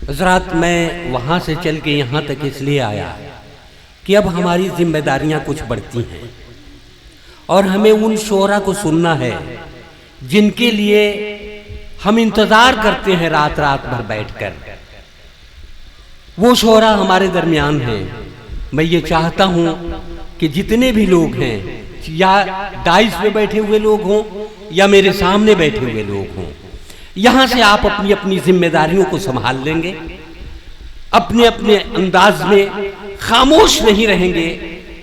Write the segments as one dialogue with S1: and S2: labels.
S1: हज़रात, मैं वहाँ से चल के यहाँ तक इसलिए आया कि अब हमारी जिम्मेदारियाँ कुछ बढ़ती हैं और हमें उन शोरा को सुनना है जिनके लिए हम इंतज़ार करते हैं रात रात भर बैठकर। वो शोरा हमारे दरमियान हैं। मैं ये चाहता हूँ कि जितने भी लोग हैं, या डाइस पे बैठे हुए लोग हों या मेरे सामने बैठे हुए लोग हों, यहाँ से आप अपनी अपनी जिम्मेदारियों को संभाल लेंगे, अपने अपने अंदाज में खामोश नहीं रहेंगे।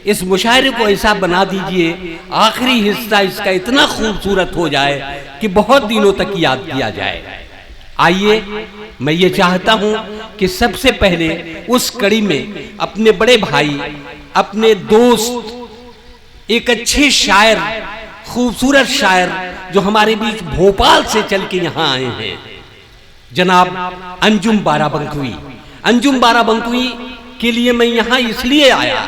S1: इस मुशायरे को ऐसा बना दीजिए आखिरी हिस्सा इसका इतना खूबसूरत हो जाए कि बहुत दिनों तक याद किया जाए। आइए, मैं ये चाहता हूँ कि सबसे पहले उस कड़ी में अपने बड़े भाई, अपने दोस्त, एक अच्छे शायर, खूबसूरत शायर जो हमारे बीच भोपाल से चल के यहाँ आए हैं, जनाब अंजुम बाराबंकवी। अंजुम बाराबंकवी के लिए मैं यहाँ इसलिए आया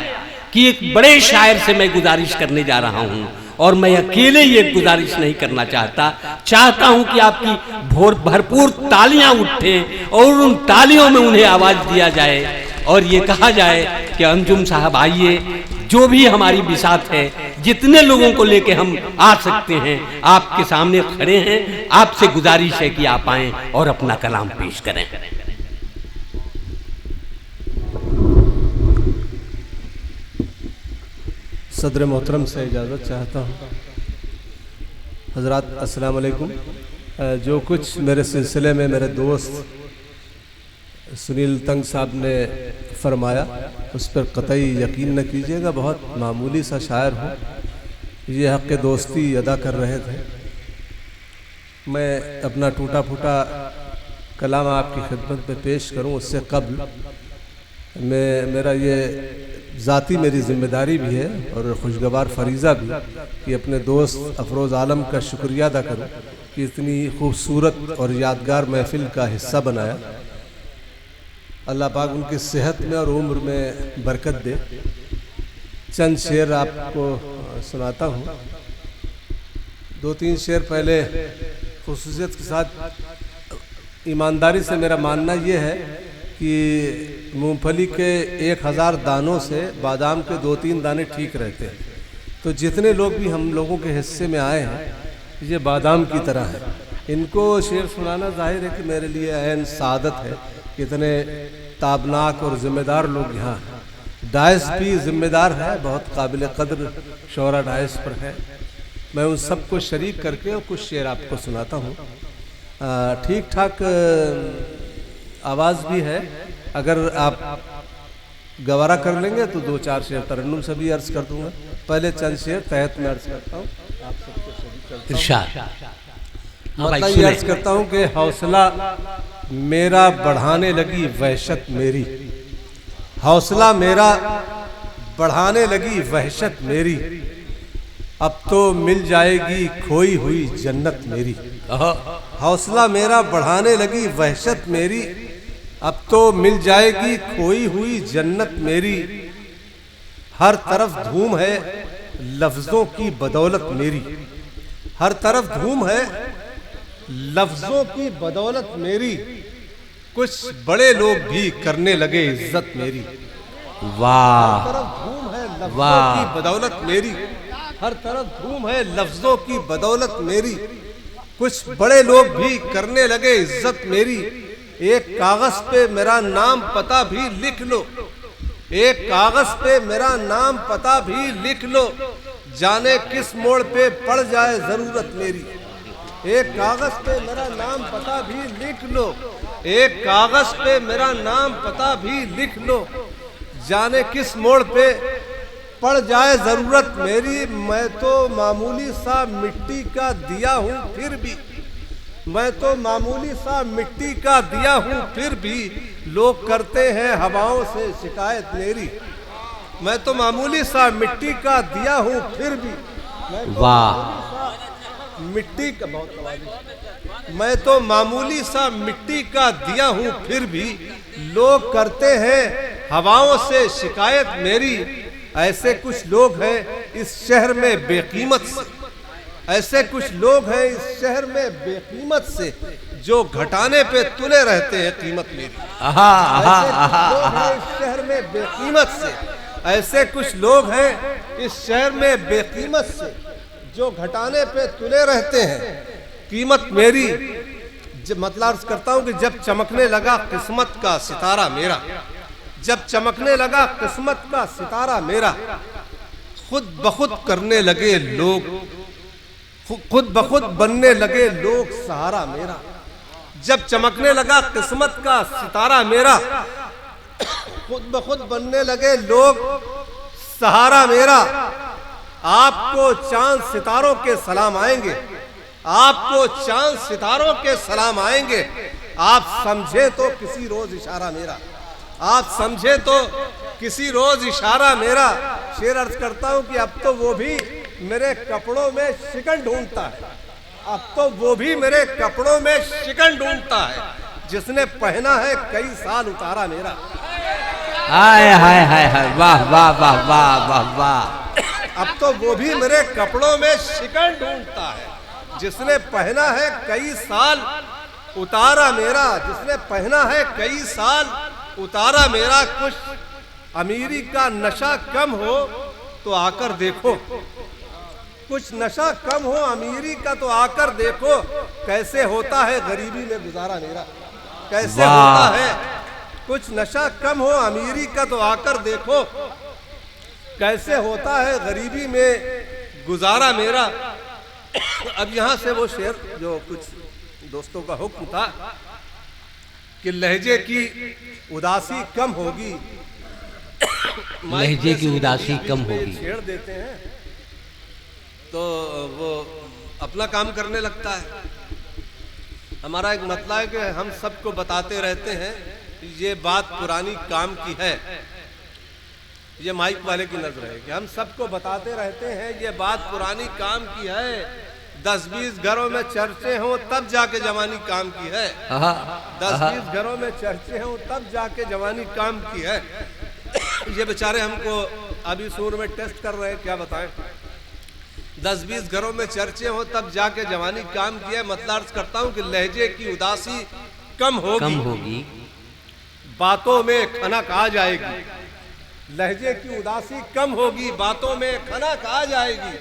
S1: कि एक बड़े शायर से मैं गुजारिश करने जा रहा हूँ, और मैं अकेले ये गुजारिश नहीं करना चाहता हूँ कि आपकी भरपूर तालियां उठें और उन तालियों में उन्हें आवाज दिया जाए और ये कहा जाए कि अंजुम साहब आइए, जो भी हमारी बिसात है, जितने लोगों को लेके हम आ सकते हैं आपके सामने खड़े हैं। आपसे गुजारिश है कि आप आएं और अपना कलाम पेश करें।
S2: सदर मोहतरम से इजाज़त चाहता हूँ। हज़रात अस्सलाम वालेकुम। जो कुछ मेरे सिलसिले में मेरे दोस्त सुनील तंग साहब ने फरमाया उस पर कतई यकीन न कीजिएगा। बहुत मामूली सा शायर हूँ, ये हक़ दोस्ती अदा कर रहे थे। मैं अपना टूटा फूटा कलाम आपकी खिदमत में पेश करूँ उससे कबल मेरा ये ज़ाती मेरी ज़िम्मेदारी भी है और खुशगवार फरीज़ा भी कि अपने दोस्त अफरोज़ आलम का शुक्रिया अदा करूँ कि इतनी खूबसूरत और यादगार महफ़िल का हिस्सा बनाया। अल्लाह पाक उनकी सेहत में और उम्र में बरकत दे। चंद शेर आपको सुनाता हूँ। 2-3 शेर पहले खुसूसियत के साथ ईमानदारी से मेरा मानना ये है कि मूंगफली के 1000 दानों से बादाम के 2-3 दाने ठीक रहते हैं। तो जितने लोग भी हम लोगों के हिस्से में आए हैं ये बादाम की तरह है। इनको शेर सुनाना जाहिर है कि मेरे लिए ऐन सादत है। कितने ताबनाक और ज़िम्मेदार लोग यहाँ हैं। डाइस भी ज़िम्मेदार है, बहुत काबिल कद्र शोरा डाइस पर है। मैं उन सब को शरीक करके और कुछ शेर आपको सुनाता हूँ। ठीक ठाक आवाज़ भी है। अगर आप गवारा कर लेंगे तो 2-4 शेर तरन्नुम से भी अर्ज़ कर दूंगा। पहले चंद शेर तहत में अर्ज़ करता हूँ, आप सबको शरीक मतलब ये अर्ज़ करता हूँ कि हौसला मेरा बढ़ाने लगी वहशत मेरी, हौसला मेरा बढ़ाने लगी वहशत मेरी, अब तो मिल जाएगी खोई हुई जन्नत मेरी। हौसला मेरा बढ़ाने लगी वहशत मेरी, अब तो मिल जाएगी खोई हुई जन्नत मेरी। हर तरफ धूम है लफ्ज़ों की बदौलत मेरी, हर तरफ धूम है लफ्ज़ों की बदौलत मेरी। कुछ बड़े लोग भी करने लगे इज्जत मेरी।
S1: वाह,
S2: हर तरफ धूम है लफ्ज़ों की बदौलत मेरी, हर तरफ धूम है लफ्ज़ों की बदौलत मेरी। कुछ बड़े लोग भी करने लगे इज्जत मेरी। एक कागज़ पे मेरा नाम पता भी लिख लो, एक कागज़ पे मेरा नाम पता भी लिख लो, जाने किस मोड़ पे पड़ जाए ज़रूरत मेरी। एक कागज़ पे मेरा नाम पता भी लिख लो, एक कागज़ पे मेरा नाम पता भी लिख लो, जाने किस मोड़ पे पड़ जाए ज़रूरत मेरी। मैं तो मामूली सा मिट्टी का दिया हूँ फिर भी, मैं तो मामूली सा मिट्टी का दिया हूँ फिर भी, लोग करते हैं हवाओं से शिकायत मेरी। मैं तो मामूली सा मिट्टी का दिया हूँ फिर भी,
S1: वाह,
S2: मिट्टी का बहुत, मैं तो मामूली सा मिट्टी का दिया हूँ फिर भी, लोग करते हैं हवाओं से शिकायत मेरी। ऐसे कुछ लोग हैं इस शहर में बेकीमत से, ऐसे कुछ लोग हैं इस शहर में बेकीमत से, जो घटाने पे तुले रहते हैं कीमत मेरी।
S1: आहा आहा
S2: ऐसे
S1: आहा
S2: लोग
S1: आहा।
S2: हैं इस शहर में बेकीमत से, ऐसे कुछ लोग हैं इस शहर में बेकीमत से, जो घटाने पे तुले रहते हैं कीमत मेरी। मतलब अर्ज करता हूं कि जब चमकने लगा किस्मत का सितारा मेरा, जब चमकने लगा किस्मत का सितारा मेरा, खुद बखुद करने लगे लोग, खुद बखुद बनने लगे लोग सहारा मेरा। जब चमकने लगा किस्मत का सितारा मेरा, खुद बखुद बनने लगे लोग सहारा मेरा। आपको चांद सितारों के सलाम आएंगे, आपको चांद सितारों के सलाम आएंगे। आप समझे तो किसी रोज इशारा मेरा, आप समझे तो किसी रोज इशारा मेरा। शेर अर्ज करता हूं कि अब तो वो भी मेरे कपड़ों में शिकन ढूंढता है, अब तो वो भी मेरे कपड़ों में शिकन ढूंढता है, जिसने पहना है कई साल उतारा मेरा।
S1: हाय हाय हाय हाय, वाह वाह वाह वाह वाह वाह।
S2: अब तो वो भी मेरे कपड़ों में शिकन ढूंढता है, जिसने पहना है कई साल उतारा मेरा, जिसने पहना है कई साल उतारा मेरा। कुछ अमीरी का नशा कम हो तो आकर देखो, कुछ नशा कम हो अमीरी का तो आकर देखो, कैसे होता है गरीबी में गुजारा मेरा, कैसे होता है। कुछ नशा कम हो अमीरी का तो आकर देखो, कैसे होता है गरीबी में गुजारा मेरा। अब यहाँ से वो शेर जो कुछ दोस्तों का हुक्म था कि लहजे की उदासी कम होगी,
S1: लहजे की उदासी कम होगी,
S2: छेड़ देते हैं तो वो अपना काम करने लगता है। हमारा एक मतलब है कि हम सबको बताते रहते हैं ये बात पुरानी काम की है, ये माइक वाले की नजर है कि हम सबको बताते रहते हैं ये बात पुरानी काम की है। 10-20 घरों में चर्चे हों तब जाके जवानी काम की है, 10-20 घरों में चर्चे हों तब जाके जवानी काम की है। ये बेचारे हमको अभी सूर में टेस्ट कर रहे हैं, क्या बताएं। 10-20 घरों में चर्चे हों तब जाके जवानी काम की है। मतलब अर्ज करता हूं कि लहजे की उदासी कम होगी, बातों में खनक आ जाएगी। लहजे की उदासी कम होगी, बातों में खनक आ जाएगी।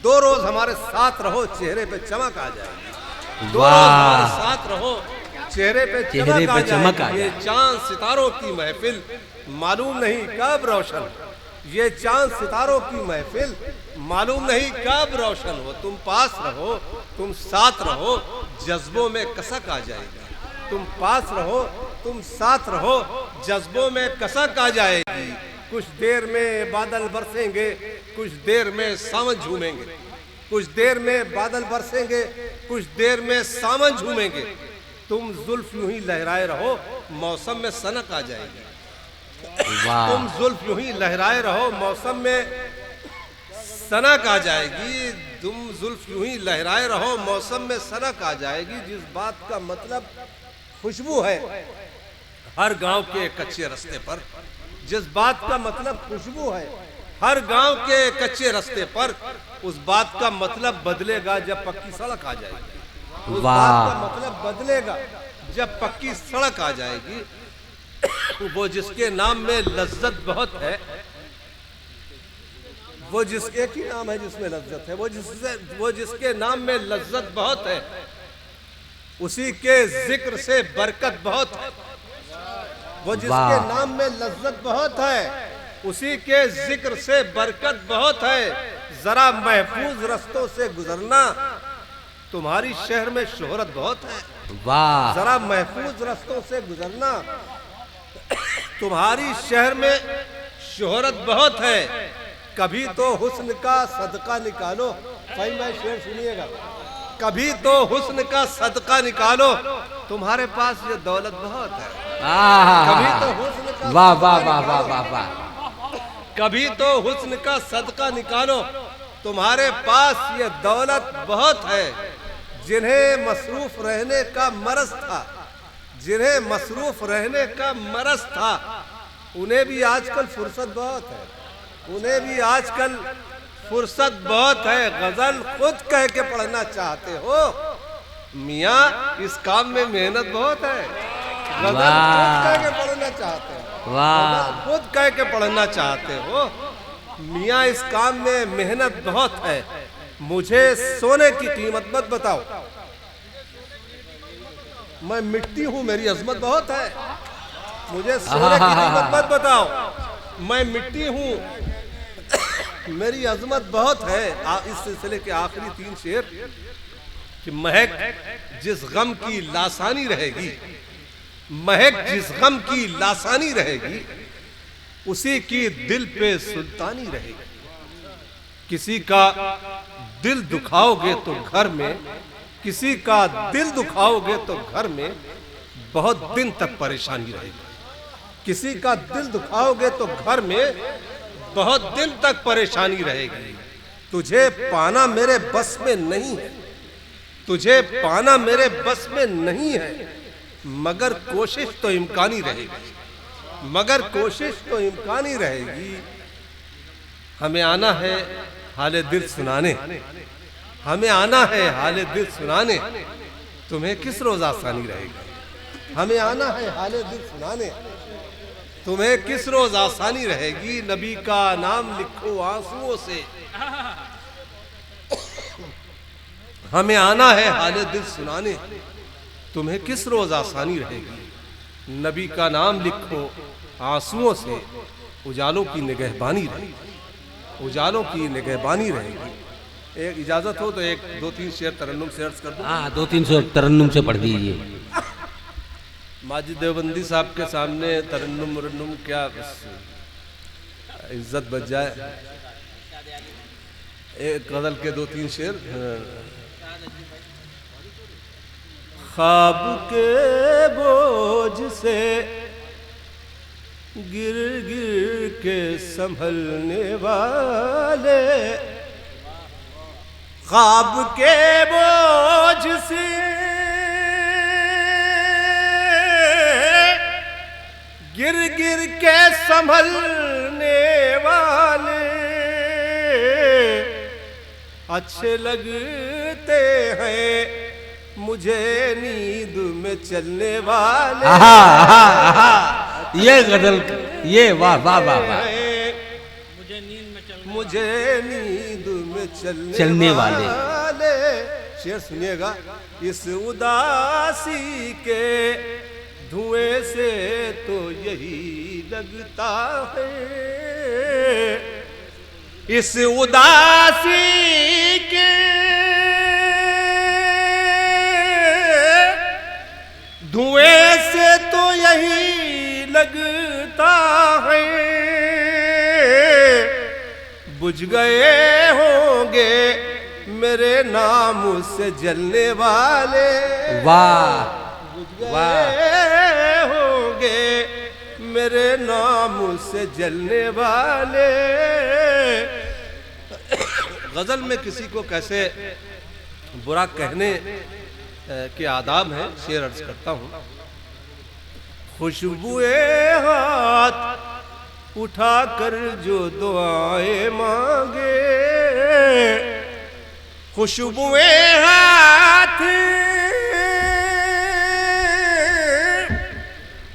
S2: 2 रोज हमारे साथ रहो, चेहरे पे चमक आ जाएगी। 2 रोज हमारे साथ रहो, चेहरे पे चमक आ जाएगी। ये चांद सितारों की महफिल मालूम नहीं कब रोशन, ये चांद सितारों की महफिल मालूम नहीं कब रोशन हो। तुम पास रहो, तुम साथ रहो, जज्बों में कसक आ जाएगी। तुम पास रहो, तुम साथ रहो, जज्बों में कसक आ जाएगी। कुछ देर में बादल बरसेंगे, कुछ देर में सावन झूमेंगे, कुछ देर में बादल बरसेंगे, कुछ देर में सावन झूमेंगे। तुम जुल्फ यूं ही लहराए रहो, मौसम में सनक आ जाएगी। तुम जुल्फ यूं ही लहराए रहो, मौसम में सनक आ जाएगी। तुम जुल्फ यूं ही लहराए रहो, मौसम में सनक आ जाएगी। जिस बात का मतलब खुशबू है हर गांव के कच्चे रास्ते पर, जिस बात का मतलब खुशबू है हर गांव के कच्चे रास्ते पर, उस बात का मतलब बदलेगा जब पक्की सड़क आ जाएगी। उस बात का मतलब बदलेगा जब पक्की सड़क आ जाएगी। वो जिसके नाम में लज्जत बहुत है, वो जिसके एक ही नाम है जिसमें लज्जत है, वो जिसके नाम में लज्जत बहुत है, उसी के जिक्र से बरकत बहुत है। वो जिसके नाम में लज्जत बहुत है, उसी के जिक्र से बरकत बहुत है। जरा महफूज रस्तों से गुजरना, तुम्हारी शहर में शोहरत बहुत है।
S1: वाह।
S2: जरा महफूज रस्तों से गुजरना, तुम्हारी शहर में शोहरत बहुत है। कभी तो हुस्न का सदका निकालो, भाई मैं शेर सुनिएगा। कभी तो हुस्न का सदका निकालो, तुम्हारे पास ये दौलत बहुत है। कभी तो हुस्न का
S1: वाह वाह वाह वाह वाह वाह।
S2: कभी तो हुस्न का सदका निकालो, तुम्हारे पास ये दौलत बहुत है। जिन्हें मसरूफ रहने का मरज था, जिन्हें मसरूफ रहने का मरज था, उन्हें भी आजकल फुर्सत बहुत है, उन्हें भी आजकल फुर्सत बहुत है। गजल खुद कह के पढ़ना चाहते हो मियाँ इस काम में मेहनत बहुत है। गजल खुद कह के पढ़ना चाहते हैं,
S1: वाह,
S2: खुद कह के पढ़ना चाहते हो। मियाँ इस काम में मेहनत बहुत है, मुझे सोने की कीमत मत बताओ। मैं मिट्टी हूँ, मेरी अजमत बहुत है, मुझे सोने की कीमत मत बताओ। मैं मिट्टी हूँ, मेरी अजमत बहुत है। इस सिलसिले के आखिरी 3 शेर कि महक जिस गम की लासानी रहेगी, महक जिस गम की लासानी रहेगी, उसी की दिल पे सुल्तानी रहेगी। किसी का दिल दुखाओगे तो घर में, किसी का दिल दुखाओगे तो घर में बहुत दिन तक परेशानी रहेगी। किसी का दिल दुखाओगे तो घर में बहुत दिन तक परेशानी रहेगी। तुझे पाना मेरे बस में नहीं है, तुझे पाना मेरे बस में नहीं है, मगर कोशिश तो इम्कानी रहेगी, मगर कोशिश तो इम्कानी रहेगी। हमें आना है हाले दिल सुनाने, हमें आना है हाले दिल सुनाने, तुम्हें किस रोज आसानी रहेगी। हमें आना है हाले दिल सुनाने, तुम्हें किस रोज आसानी रहेगी। नबी का नाम लिखो आंसुओं से, हमें आना है हाले दिल सुनाने, तुम्हें किस रोज आसानी रहेगी। नबी का नाम लिखो आंसुओं से, उजालों की निगहबानी रहेगी, उजालों की निगहबानी रहेगी। एक इजाजत हो तो 1-2-3 शेर तरन्नुम से अर्ज कर दूं।
S1: हाँ, 2-3 शेर तरन्नुम से पढ़ दीजिए।
S2: माजिद देवबंदी साहब के सामने तरन्नुम मुरन्नुम क्या इज्जत बच जाए। एक गजल के 2-3 शेर। ख्वाब के बोझ से गिर गिर के संभलने वाले, ख्वाब के बोझ से गिर गिर के संभलने वाले, अच्छे लगते हैं मुझे नींद में चलने वाले।
S1: ये गजल, ये वाह वाह वाह वाह।
S2: मुझे नींद में चलने वाले। शेर सुनिएगा। इस उदासी के धुएं से तो यही लगता है, इस उदासी के धुएं से तो यही लगता है, बुझ गए होंगे मेरे नाम से जलने वाले।
S1: वाह
S2: वाह होंगे मेरे नाम से जलने वाले। गजल में किसी को कैसे बुरा कहने के आदाब हैं, शेर अर्ज करता हूँ। खुशबुए हाथ उठाकर जो दुआएं मांगे, खुशबुए हाथ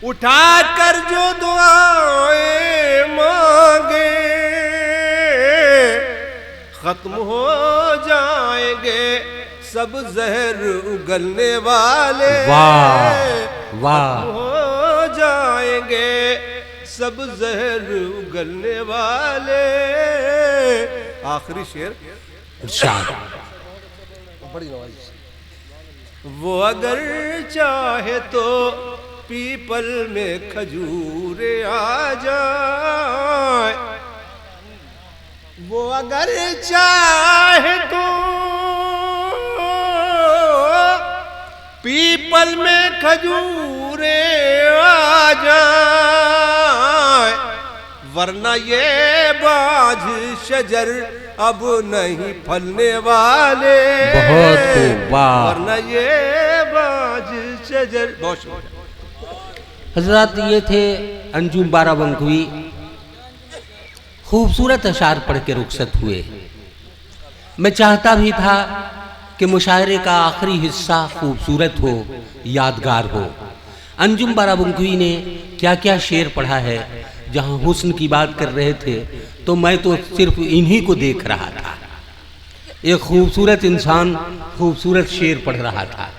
S2: उठाकर जो दुआएं मांगे, खत्म हो जाएंगे सब जहर उगलने वाले।
S1: वाह वाह।
S2: खत्म हो जाएंगे सब जहर उगलने वाले। आखिरी शेर। बड़ी नवाज़। वो अगर चाहे तो पीपल में खजूरे आ जाए, वो अगर चाहे तो पीपल में खजूरे आ जाए, वरना ये बाज शजर अब नहीं फलने वाले।
S1: बहुत खूब, वाह।
S2: वरना ये बाज शजर। बहुत
S1: हजरत, ये थे अंजुम बाराबंकवी, खूबसूरत अशार पढ़ के रुखसत हुए। मैं चाहता भी था कि मुशायरे का आखिरी हिस्सा खूबसूरत हो, यादगार हो। अंजुम बाराबंकी ने क्या क्या शेर पढ़ा है। जहाँ हुस्न की बात कर रहे थे तो मैं तो सिर्फ इन्हीं को देख रहा था। एक खूबसूरत इंसान खूबसूरत शेर पढ़ रहा था।